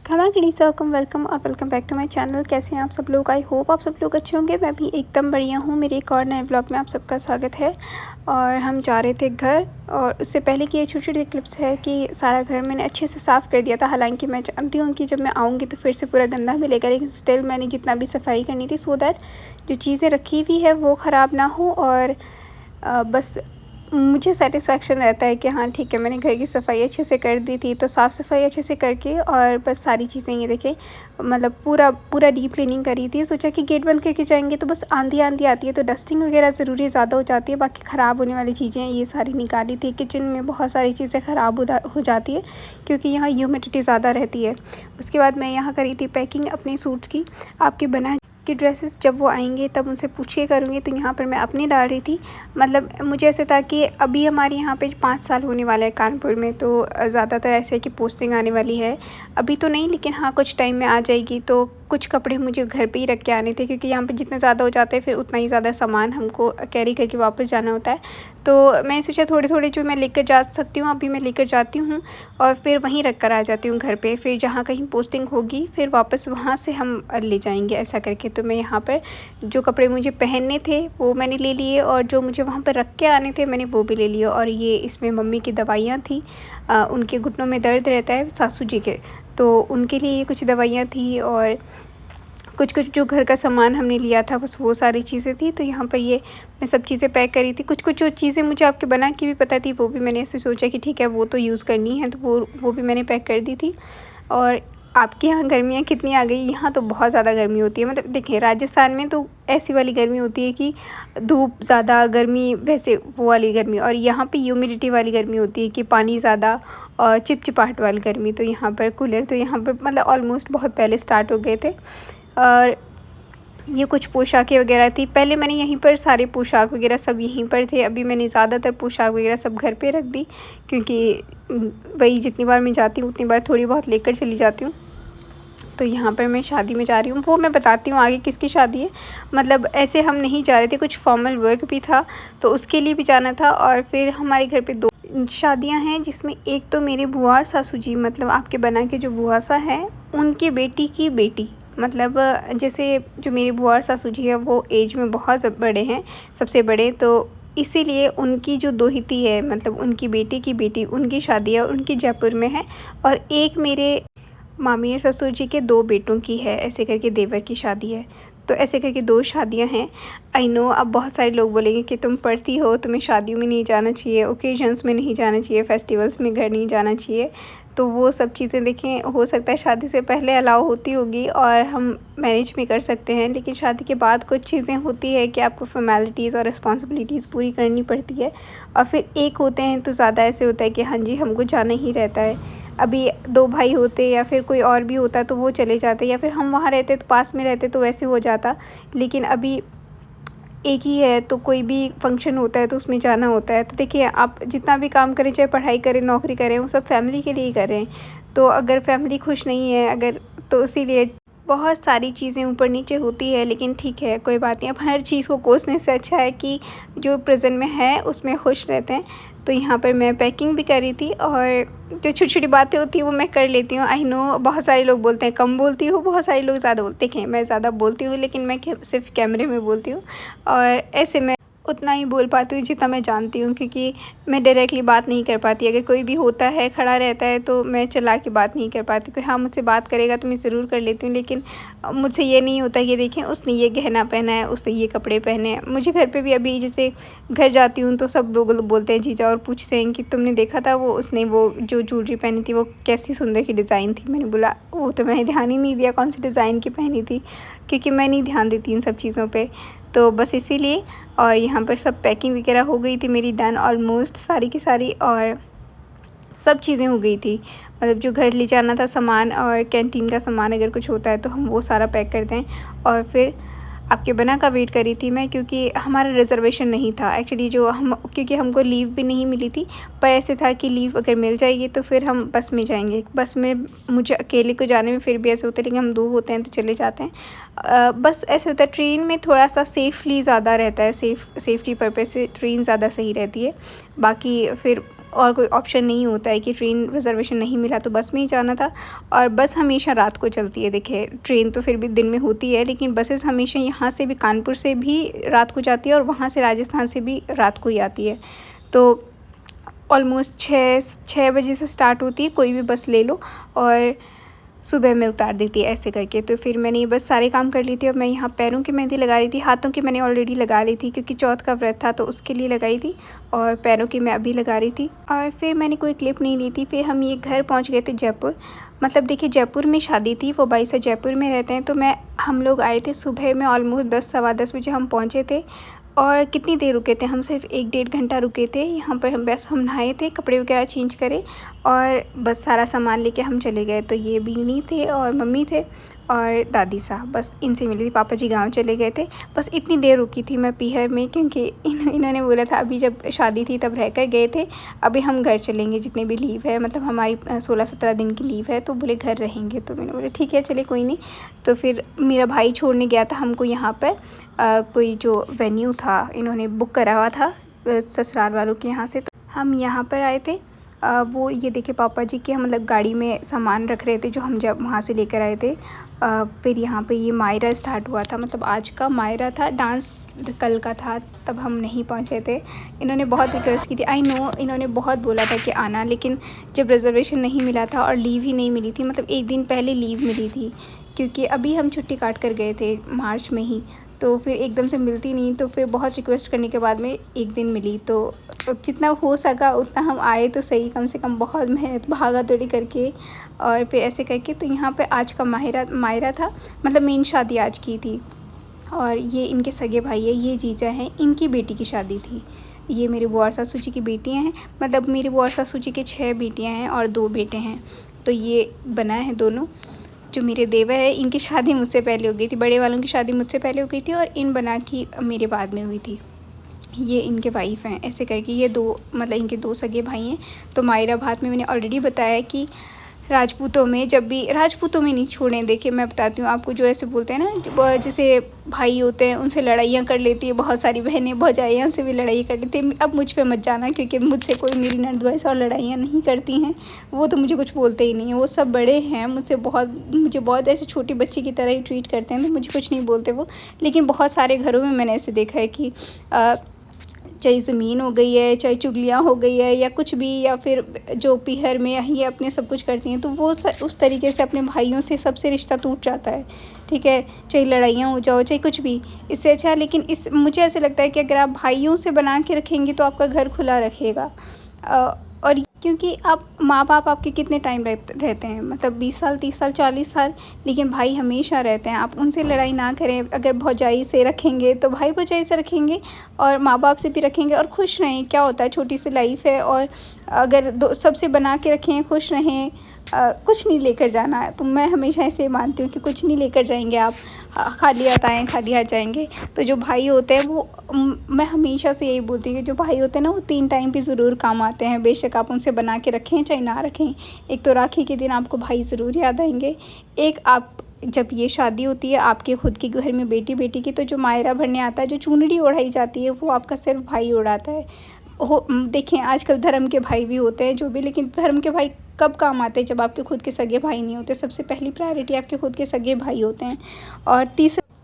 खमा वेलकम और welcome back to my channel. कैसे हैं आप सब लोग? आई होप आप सब लोग अच्छे होंगे। मैं भी एकदम बढ़िया हूँ। मेरे एक और नए व्लॉग में आप सबका स्वागत है। और हम जा रहे थे घर, और उससे पहले की ये छोटी छोटी क्लिप्स है कि सारा घर मैंने अच्छे से साफ़ कर दिया था। हालांकि मैं जानती हूँ कि जब मैं आऊँगी तो फिर से पूरा गंदा मिलेगा, लेकिन स्टिल मैंने जितना भी सफाई करनी थी सो दैट जो चीज़ें रखी हुई है वो ख़राब ना हो। और बस मुझे सेटिस्फेक्शन रहता है कि हाँ ठीक है, मैंने घर की सफाई अच्छे से कर दी थी। तो साफ़ सफाई अच्छे से करके और बस सारी चीज़ें ये देखें, मतलब पूरा डीप क्लीनिंग करी थी। सोचा कि गेट बंद करके जाएंगे तो बस आंधी आती है तो डस्टिंग वगैरह ज़रूरी ज़्यादा हो जाती है। बाकी ख़राब होने वाली चीज़ें ये सारी निकाली थी। किचन में बहुत सारी चीज़ें ख़राब हो जाती है क्योंकि यहाँ ह्यूमिडिटी ज़्यादा रहती है। उसके बाद मैं यहाँ करी थी पैकिंग अपने सूट्स की। आपके बना कि ड्रेसेस जब वो आएंगे तब उनसे पूछिए करूँगी। तो यहाँ पर मैं अपनी डाल रही थी। मतलब मुझे ऐसे था कि अभी हमारे यहाँ पे 5 साल होने वाला है कानपुर में, तो ज़्यादातर ऐसे है कि पोस्टिंग आने वाली है। अभी तो नहीं, लेकिन हाँ कुछ टाइम में आ जाएगी। तो कुछ कपड़े मुझे घर पे ही रख के आने थे क्योंकि यहाँ पे जितने ज़्यादा हो जाते हैं फिर उतना ही ज़्यादा सामान हमको कैरी करके वापस जाना होता है। तो मैं सोचा थोड़े थोड़े जो मैं लेकर जा सकती हूँ अभी मैं लेकर जाती हूँ और फिर वहीं रख कर आ जाती हूँ घर पे। फिर जहाँ कहीं पोस्टिंग होगी फिर वापस वहाँ से हम ले जाएंगे, ऐसा करके। तो मैं यहाँ पर जो कपड़े मुझे पहनने थे वो मैंने ले लिए और जो मुझे वहाँ पर रख के आने थे मैंने वो भी ले लिए। और ये इसमें मम्मी की दवाइयाँ थी। उनके घुटनों में दर्द रहता है सासू जी के, तो उनके लिए ये कुछ दवाइयाँ थी और कुछ जो घर का सामान हमने लिया था बस वो सारी चीज़ें थी। तो यहाँ पर ये मैं सब चीज़ें पैक करी थी। कुछ जो चीज़ें मुझे आपके बना की भी पता थी वो भी मैंने ऐसे सोचा कि ठीक है वो तो यूज़ करनी है, तो वो भी मैंने पैक कर दी थी। और आपके यहाँ गर्मियाँ कितनी आ गई? यहाँ तो बहुत ज़्यादा गर्मी होती है। मतलब देखिए राजस्थान में तो ऐसी वाली गर्मी होती है कि धूप ज़्यादा, गर्मी वैसे वो वाली गर्मी, और यहाँ पे ह्यूमिडिटी वाली गर्मी होती है कि पानी ज़्यादा और चिपचिपाहट वाली गर्मी। तो यहाँ पर कूलर तो यहाँ पर मतलब ऑलमोस्ट बहुत पहले स्टार्ट हो गए थे। और ये कुछ पोशाकें वगैरह थी। पहले मैंने यहीं पर सारे पोशाक वगैरह सब यहीं पर थे। अभी मैंने ज़्यादातर पोशाक वगैरह सब घर पे रख दी क्योंकि वही जितनी बार मैं जाती हूँ उतनी बार थोड़ी बहुत लेकर चली जाती हूँ। तो यहाँ पर मैं शादी में जा रही हूँ, वो मैं बताती हूँ आगे किसकी शादी है। मतलब ऐसे हम नहीं जा रहे थे, कुछ फॉर्मल वर्क भी था तो उसके लिए भी जाना था। और फिर हमारे घर पे 2 शादियाँ हैं जिसमें एक तो मेरे बुआ और सासू जी, मतलब आपके बना के जो बुआ सा है उनके बेटी की बेटी। मतलब जैसे जो मेरी बुआ और सासू जी है वो एज में बहुत बड़े हैं, सबसे बड़े, तो इसीलिए उनकी जो दोहिती है मतलब उनकी बेटी की बेटी उनकी शादी है, उनकी जयपुर में है। और एक मेरे मामी और ससुर जी के 2 बेटों की है, ऐसे करके देवर की शादी है। तो ऐसे करके 2 शादियां हैं। आई नो अब बहुत सारे लोग बोलेंगे कि तुम पढ़ती हो, तुम्हें शादियों में नहीं जाना चाहिए, ओकेजन्स में नहीं जाना चाहिए, फेस्टिवल्स में घर नहीं जाना चाहिए। तो वो सब चीज़ें देखें, हो सकता है शादी से पहले अलाउ होती होगी और हम मैनेज भी कर सकते हैं, लेकिन शादी के बाद कुछ चीज़ें होती है कि आपको फॉर्मेलिटीज़ और रिस्पॉन्सिबिलिटीज़ पूरी करनी पड़ती है। और फिर एक होते हैं तो ज़्यादा ऐसे होता है कि हाँ जी हमको जाना ही रहता है। अभी 2 भाई होते या फिर कोई और भी होता तो वो चले जाते, या फिर हम वहाँ रहते तो पास में रहते तो वैसे हो जाता। लेकिन अभी एक ही है तो कोई भी फंक्शन होता है तो उसमें जाना होता है। तो देखिए आप जितना भी काम करें, चाहे पढ़ाई करें, नौकरी करें, वो सब फैमिली के लिए ही करें। तो अगर फैमिली खुश नहीं है अगर, तो इसीलिए बहुत सारी चीज़ें ऊपर नीचे होती है। लेकिन ठीक है कोई बात नहीं, अब हर चीज़ को कोसने से अच्छा है कि जो प्रेजेंट में है उसमें खुश रहते हैं। तो यहाँ पर मैं पैकिंग भी करी थी और जो छोटी छोटी बातें होती हैं वो मैं कर लेती हूँ। आई नो बहुत सारे लोग बोलते हैं कम बोलती हूँ, बहुत सारे लोग ज़्यादा बोलते हैं। मैं ज़्यादा बोलती हूँ लेकिन मैं सिर्फ कैमरे में बोलती हूँ, और ऐसे मैं उतना ही बोल पाती हूँ जितना मैं जानती हूँ, क्योंकि मैं डायरेक्टली बात नहीं कर पाती। अगर कोई भी होता है खड़ा रहता है तो मैं चिल्ला के बात नहीं कर पाती। कोई हाँ मुझसे बात करेगा तो मैं ज़रूर कर लेती हूँ, लेकिन मुझसे ये नहीं होता कि देखें उसने ये गहना पहना है, उसने ये कपड़े पहने हैं। मुझे घर पे भी अभी जैसे घर जाती हूँ तो सब लोग बोलते हैं जीजा, और पूछते हैं कि तुमने देखा था वो उसने वो जो ज्वेलरी पहनी थी वो कैसी सुंदर की डिज़ाइन थी। मैंने बोला वो तो मैंने ध्यान ही नहीं दिया कौन सी डिज़ाइन की पहनी थी, क्योंकि मैं नहीं ध्यान देती इन सब चीज़ों पर। तो बस इसीलिए। और यहाँ पर सब पैकिंग वगैरह हो गई थी मेरी डन ऑलमोस्ट सारी की सारी, और सब चीज़ें हो गई थी। मतलब जो घर ले जाना था सामान और कैंटीन का सामान अगर कुछ होता है तो हम वो सारा पैक करते हैं। और फिर आपके बना का वेट करी थी मैं, क्योंकि हमारा रिज़र्वेशन नहीं था एक्चुअली, जो हम क्योंकि हमको लीव भी नहीं मिली थी। पर ऐसे था कि लीव अगर मिल जाएगी तो फिर हम बस में जाएंगे। बस में मुझे अकेले को जाने में फिर भी ऐसे होता है, लेकिन हम 2 होते हैं तो चले जाते हैं। बस ऐसे होता है ट्रेन में थोड़ा सा सेफली ज़्यादा रहता है, सेफ्टी पर्पज़ से ट्रेन ज़्यादा सही रहती है। बाकी फिर और कोई ऑप्शन नहीं होता है कि ट्रेन रिज़र्वेशन नहीं मिला तो बस में ही जाना था। और बस हमेशा रात को चलती है। देखिए ट्रेन तो फिर भी दिन में होती है, लेकिन बसेस हमेशा यहाँ से भी, कानपुर से भी रात को जाती है और वहाँ से राजस्थान से भी रात को ही आती है। तो ऑलमोस्ट 6 बजे से स्टार्ट होती है, कोई भी बस ले लो और सुबह में उतार देती है ऐसे करके। तो फिर मैंने ये बस सारे काम कर ली थी और मैं यहाँ पैरों की मेहंदी लगा रही थी। हाथों की मैंने ऑलरेडी लगा ली थी क्योंकि चौथ का व्रत था तो उसके लिए लगाई थी, और पैरों की मैं अभी लगा रही थी। और फिर मैंने कोई क्लिप नहीं ली थी। फिर हम ये घर पहुँच गए थे जयपुर। मतलब देखिए जयपुर में शादी थी, वो भाई साहब जयपुर में रहते हैं। तो हम लोग आए थे सुबह में, ऑलमोस्ट 10 सवा 10 बजे हम पहुँचे थे। और कितनी देर रुके थे हम, सिर्फ 1 डेढ़ घंटा रुके थे यहाँ पर। हम नहाए थे, कपड़े वगैरह चेंज करे और बस सारा सामान लेके हम चले गए। तो ये बीनी थे और मम्मी थे और दादी साहब, बस इनसे मिली थी। पापा जी गांव चले गए थे। बस इतनी देर रुकी थी मैं पीहर में, क्योंकि इन्होंने बोला था अभी जब शादी थी तब रहकर गए थे, अभी हम घर चलेंगे, जितने भी लीव है, मतलब हमारी 16-17 दिन की लीव है, तो बोले घर रहेंगे। तो मैंने बोला ठीक है चले कोई नहीं। तो फिर मेरा भाई छोड़ने गया था हमको यहाँ पर। कोई जो वेन्यू था इन्होंने बुक करा हुआ था ससुराल वालों के यहाँ से, तो हम यहाँ पर आए थे। वो ये देखिए पापा जी के मतलब गाड़ी में सामान रख रहे थे जो हम जब वहाँ से लेकर आए थे। फिर यहाँ पे ये मायरा स्टार्ट हुआ था, मतलब आज का मायरा था, डांस कल का था, तब हम नहीं पहुँचे थे। इन्होंने बहुत रिक्वेस्ट की थी, आई नो इन्होंने बहुत बोला था कि आना, लेकिन जब रिज़र्वेशन नहीं मिला था और लीव ही नहीं मिली थी, मतलब एक दिन पहले लीव मिली थी, क्योंकि अभी हम छुट्टी काट कर गए थे मार्च में ही, तो फिर एकदम से मिलती नहीं। तो फिर बहुत रिक्वेस्ट करने के बाद में एक दिन मिली, तो जितना हो सका उतना हम आए तो सही, कम से कम बहुत मेहनत भागा दौड़ी करके और फिर ऐसे करके। तो यहाँ पे आज का मायरा था, मतलब मेन शादी आज की थी। और ये इनके सगे भाई है, ये जीजा हैं, इनकी बेटी की शादी थी। ये मेरी बुआ सासू जी की बेटियाँ हैं, मतलब मेरी बुआ सासू जी के 6 बेटियाँ हैं और 2 बेटे हैं। तो ये बनाए हैं दोनों। जो मेरे देवर है इनकी शादी मुझसे पहले हो गई थी, बड़े वालों की शादी मुझसे पहले हो गई थी और इन बना की मेरे बाद में हुई थी। ये इनके वाइफ़ हैं, ऐसे करके ये 2, मतलब इनके 2 सगे भाई हैं। तो मायरा भात में मैंने ऑलरेडी बताया कि राजपूतों में, जब भी राजपूतों में नहीं छोड़े। देखिए मैं बताती हूँ आपको, जो ऐसे बोलते हैं ना, जैसे भाई होते हैं उनसे लड़ाइयाँ कर लेती है बहुत सारी बहनें, भौजाइयाँ से भी लड़ाई कर लेती है। अब मुझ पे मत जाना, क्योंकि मुझसे कोई, मेरी ननद वैसे और लड़ाइयाँ नहीं करती हैं, वो तो मुझे कुछ बोलते ही नहीं हैं। वो सब बड़े हैं मुझसे, मुझे बहुत ऐसे छोटी बच्ची की तरह ही ट्रीट करते हैं, तो मुझे कुछ नहीं बोलते वो। लेकिन बहुत सारे घरों में मैंने ऐसे देखा है कि चाहे ज़मीन हो गई है, चाहे चुगलियाँ हो गई है या कुछ भी, या फिर जो पीहर में ये अपने सब कुछ करती हैं, तो वो उस तरीके से अपने भाइयों से सबसे रिश्ता टूट जाता है। ठीक है, चाहे लड़ाइयाँ हो जाओ, चाहे कुछ भी, इससे अच्छा। लेकिन मुझे ऐसे लगता है कि अगर आप भाइयों से बना के रखेंगे तो आपका घर खुला रखेगा। और क्योंकि आप, माँ बाप आपके कितने टाइम रहते हैं, मतलब 20 साल, 30 साल, 40 साल, लेकिन भाई हमेशा रहते हैं। आप उनसे लड़ाई ना करें। अगर भौजाई से रखेंगे तो भाई भौजाई से रखेंगे, और माँ बाप से भी रखेंगे, और खुश रहें। क्या होता है, छोटी सी लाइफ है, और अगर सबसे बना के रखें, खुश रहें, कुछ नहीं लेकर जाना है। तो मैं हमेशा ऐसे मानती हूँ कि कुछ नहीं लेकर जाएंगे आप, खाली हाथ आएँ खाली हाथ जाएंगे। तो जो भाई होते हैं वो, मैं हमेशा से यही बोलती हूँ कि जो भाई होते हैं ना, वो 3 टाइम भी ज़रूर काम आते हैं, बेशक आप उनसे बना के रखें चाहे ना रखें। एक तो राखी के दिन आपको भाई ज़रूर याद आएंगे, एक आप जब ये शादी होती है आपके खुद के घर में बेटी की, तो जो मायरा भरने आता है, जो चुनरी ओढ़ाई जाती है, वो आपका सिर्फ भाई ओढ़ाता है। देखें आजकल धर्म के भाई भी होते हैं जो भी, लेकिन धर्म के भाई कब काम आते हैं, जब आपके खुद के सगे भाई नहीं होते। सबसे पहली प्रायोरिटी आपके खुद के सगे भाई होते हैं। और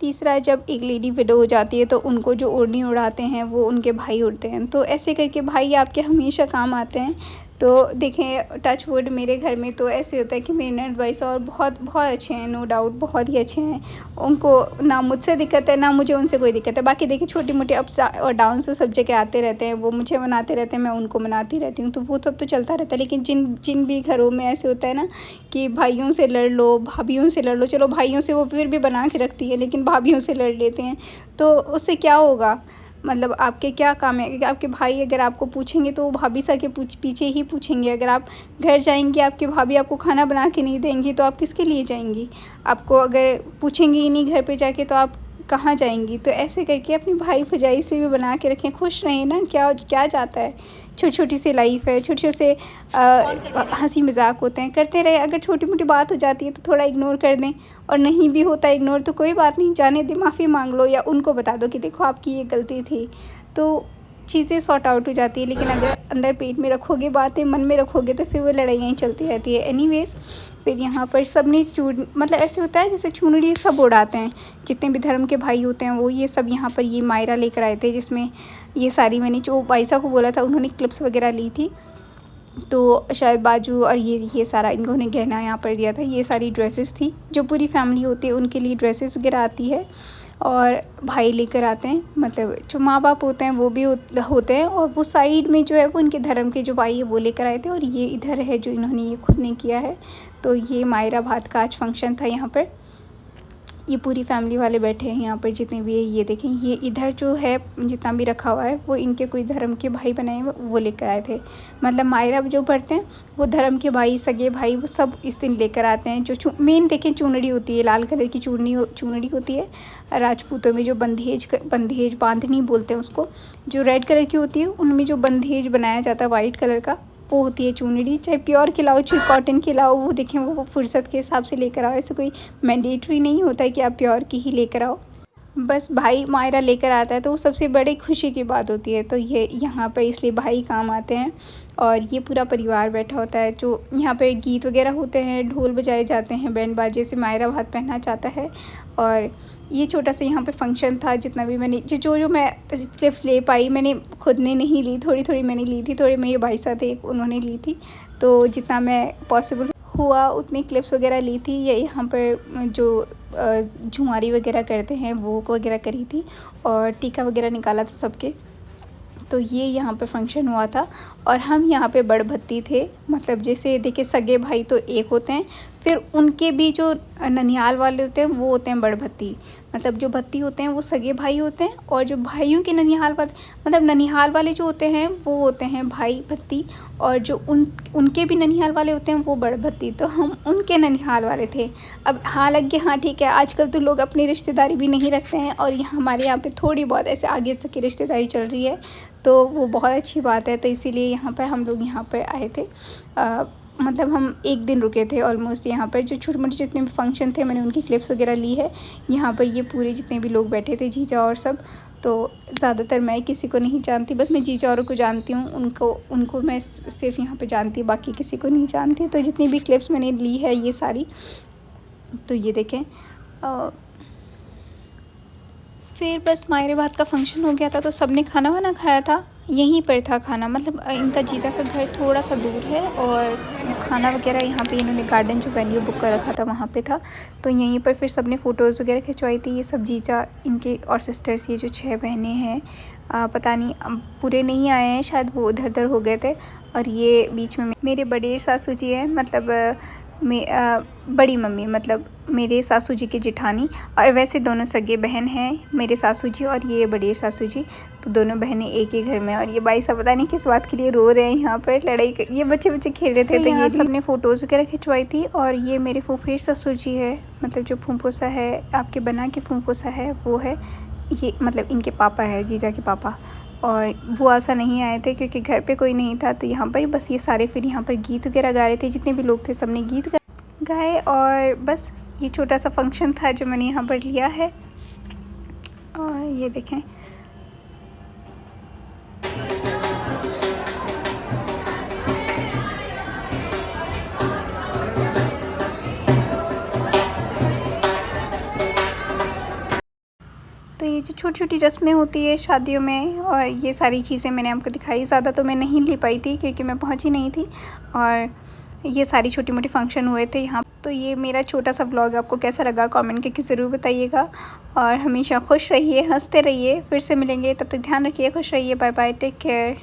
तीसरा जब एक लेडी विडो हो जाती है तो उनको जो ओढ़नी उड़ाते हैं वो उनके भाई उड़ते हैं। तो ऐसे करके भाई आपके हमेशा काम आते हैं। तो देखें टच वुड, मेरे घर में तो ऐसे होता है कि मेरे ननद भाई और बहुत बहुत अच्छे हैं, नो डाउट बहुत ही अच्छे हैं। उनको ना मुझसे दिक्कत है ना मुझे उनसे कोई दिक्कत है। बाकी देखिए छोटी मोटी अप्स और डाउन्स तो सब जगह आते रहते हैं, वो मुझे मनाते रहते हैं, मैं उनको मनाती रहती हूँ, तो वो सब तो चलता रहता है। लेकिन जिन भी घरों में ऐसे होता है ना कि भाइयों से लड़ लो, भाभीयों से लड़ लो, चलो भाइयों से वो फिर भी बना के रखती है, लेकिन भाभीयों से लड़ लेते हैं, तो उससे क्या होगा, मतलब आपके क्या काम है। आपके भाई अगर आपको पूछेंगे तो वो भाभी सा के पीछे ही पूछेंगे। अगर आप घर जाएंगी, आपकी भाभी आपको खाना बना के नहीं देंगी, तो आप किसके लिए जाएंगी। आपको अगर पूछेंगी ही नहीं घर पे जाके, तो आप कहाँ जाएंगी। तो ऐसे करके अपनी भाई भौजाई से भी बना के रखें, खुश रहें ना। क्या जाता है, छोटी छोटी सी लाइफ है, छोटे से हंसी मजाक होते हैं, करते रहे। अगर छोटी मोटी बात हो जाती है तो थोड़ा इग्नोर कर दें, और नहीं भी होता इग्नोर तो कोई बात नहीं, जाने दें, माफ़ी मांग लो, या उनको बता दो कि देखो आपकी ये गलती थी। तो चीज़ें सॉर्ट आउट हो जाती है, लेकिन अगर अंदर पेट में रखोगे, बातें मन में रखोगे, तो फिर वो लड़ाइयाँ ही चलती रहती है। एनीवेज़, फिर यहाँ पर सब ने मतलब ऐसे होता है जैसे चुनरी सब उड़ाते हैं, जितने भी धर्म के भाई होते हैं वो, ये सब यहाँ पर ये मायरा लेकर आए थे, जिसमें ये सारी मैंने जो बाइसा को बोला था उन्होंने क्लिप्स वगैरह ली थी, तो शायद बाजू और ये सारा इन्होंने गहना यहाँ पर दिया था। ये सारी ड्रेसेस थी, जो पूरी फैमिली होती है उनके लिए ड्रेसेस वगैरह आती है, और भाई लेकर आते हैं, मतलब जो माँ बाप होते हैं वो भी होते हैं, और वो साइड में जो है वो उनके धर्म के जो भाई है वो लेकर आए थे, और ये इधर है जो इन्होंने ये खुद ने किया है। तो ये मायरा भात का आज फंक्शन था यहाँ पर। ये पूरी फैमिली वाले बैठे हैं यहाँ पर जितने भी है। ये देखें, ये इधर जो है जितना भी रखा हुआ है वो इनके कोई धर्म के भाई बनाए हुए वो लेकर आए थे। मतलब मायरा जो पढ़ते हैं वो धर्म के भाई, सगे भाई, वो सब इस दिन लेकर आते हैं। जो मेन देखें चुनरी होती है, लाल कलर की चुनरी होती है। राजपूतों में जो बंधेज बांधनी बोलते हैं उसको, जो रेड कलर की होती है उनमें जो बंधेज बनाया जाता है वाइट कलर का, वो होती है चुनरी। चाहे प्योर की लाओ चाहे कॉटन की लाओ, वो देखें वो फुर्सत के हिसाब से लेकर आओ। ऐसे कोई मैंडेटरी नहीं होता है कि आप प्योर की ही लेकर आओ। बस भाई मायरा लेकर आता है तो वो सबसे बड़ी खुशी की बात होती है। तो ये यहाँ पर इसलिए भाई काम आते हैं, और ये पूरा परिवार बैठा होता है। जो यहाँ पर गीत वगैरह होते हैं, ढोल बजाए जाते हैं, बैंड बाजे से मायरा भात पहनना चाहता है। और ये छोटा सा यहाँ पे फंक्शन था। जितना भी मैंने जो मैं क्लिप्स ले पाई, मैंने खुद ने नहीं ली, थोड़ी मैंने ली थी, थोड़ी मेरे भाई साहब थे उन्होंने ली थी। तो जितना मैं पॉसिबल हुआ उतनी क्लिप्स वगैरह ली थी। ये यहाँ पर जो झुमारी वगैरह करते हैं वो वगैरह करी थी, और टीका वगैरह निकाला था सबके। तो ये यहाँ पे फंक्शन हुआ था, और हम यहाँ पे बड़ भत्ती थे। मतलब जैसे देखिए सगे भाई तो एक होते हैं, फिर उनके भी जो ननिहाल वाले होते हैं वो होते हैं बड़ भत्ती। मतलब जो भत्ती होते हैं वो सगे भाई होते हैं, और जो भाइयों के ननिहाल वाले, मतलब ननिहाल वाले जो होते हैं वो होते हैं भाई भत्ती, और जो उनके भी ननिहाल वाले होते हैं वो बड़ भत्ती। तो हम उनके ननिहाल वाले थे। अब हालांकि हाँ ठीक है, आजकल तो लोग अपनी रिश्तेदारी भी नहीं रखते हैं, और हमारे यहाँ पे थोड़ी बहुत ऐसे आगे तक की रिश्तेदारी चल रही है, तो वो बहुत अच्छी बात है। तो इसीलिए यहाँ पर हम लोग यहाँ पर आए थे। मतलब हम एक दिन रुके थे ऑलमोस्ट यहाँ पर। जो छोटे मोटे जितने भी फंक्शन थे मैंने उनकी क्लिप्स वगैरह ली है। यहाँ पर ये पूरे जितने भी लोग बैठे थे, जीजा और सब, तो ज़्यादातर मैं किसी को नहीं जानती, बस मैं जीजा औरों को जानती हूँ। उनको मैं सिर्फ यहाँ पे जानती हूँ, बाकी किसी को नहीं जानती। तो जितनी भी क्लिप्स मैंने ली है ये सारी, तो ये देखें। फिर बस मायरे भात का फंक्शन हो गया था, तो सबने खाना वाना खाया था। यहीं पर था खाना, मतलब इनका जीजा का घर थोड़ा सा दूर है, और खाना वगैरह यहाँ पे इन्होंने गार्डन जो वेन्यू बुक कर रखा था वहाँ पे था। तो यहीं पर फिर सबने फ़ोटोज़ वगैरह खिंचवाई थी। ये सब जीजा इनके और सिस्टर्स, ये जो 6 बहनें हैं, पता नहीं पूरे नहीं आए हैं, शायद वो उधर उधर हो गए थे। और ये बीच में मेरे बड़े सासू जी हैं, मतलब बड़ी मम्मी, मतलब मेरे सासू जी की जेठानी। और वैसे दोनों सगे बहन हैं, मेरे सासू जी और ये बड़े सासू जी। तो दोनों बहनें एक ही घर में। और ये भाई साहब पता नहीं किस बात के लिए रो रहे हैं यहाँ पर, ये बच्चे खेल रहे थे। तो ये सबने फ़ोटोज़ वगैरह खिंचवाई थी। और ये मेरे फूफेर ससुर जी है, मतलब जो फूफोसा है आपके बना के फूफोसा है वो है ये, मतलब इनके पापा है, जीजा के पापा। और वो ऐसा नहीं आए थे क्योंकि घर पे कोई नहीं था। तो यहाँ पर बस ये सारे फिर यहाँ पर गीत वगैरह गा रहे थे, जितने भी लोग थे सबने गीत गाए। और बस ये छोटा सा फंक्शन था जो मैंने यहाँ पर लिया है। और ये देखें, तो ये जो छोटी छोटी रस्में होती है शादियों में, और ये सारी चीज़ें मैंने आपको दिखाई। ज़्यादा तो मैं नहीं ले पाई थी क्योंकि मैं पहुंची नहीं थी। और ये सारी छोटी मोटी फंक्शन हुए थे यहाँ। तो ये मेरा छोटा सा व्लॉग आपको कैसा लगा कमेंट करके ज़रूर बताइएगा। और हमेशा खुश रहिए, हंसते रहिए। फिर से मिलेंगे, तब तक ध्यान रखिए, खुश रहिए। Bye bye, take care.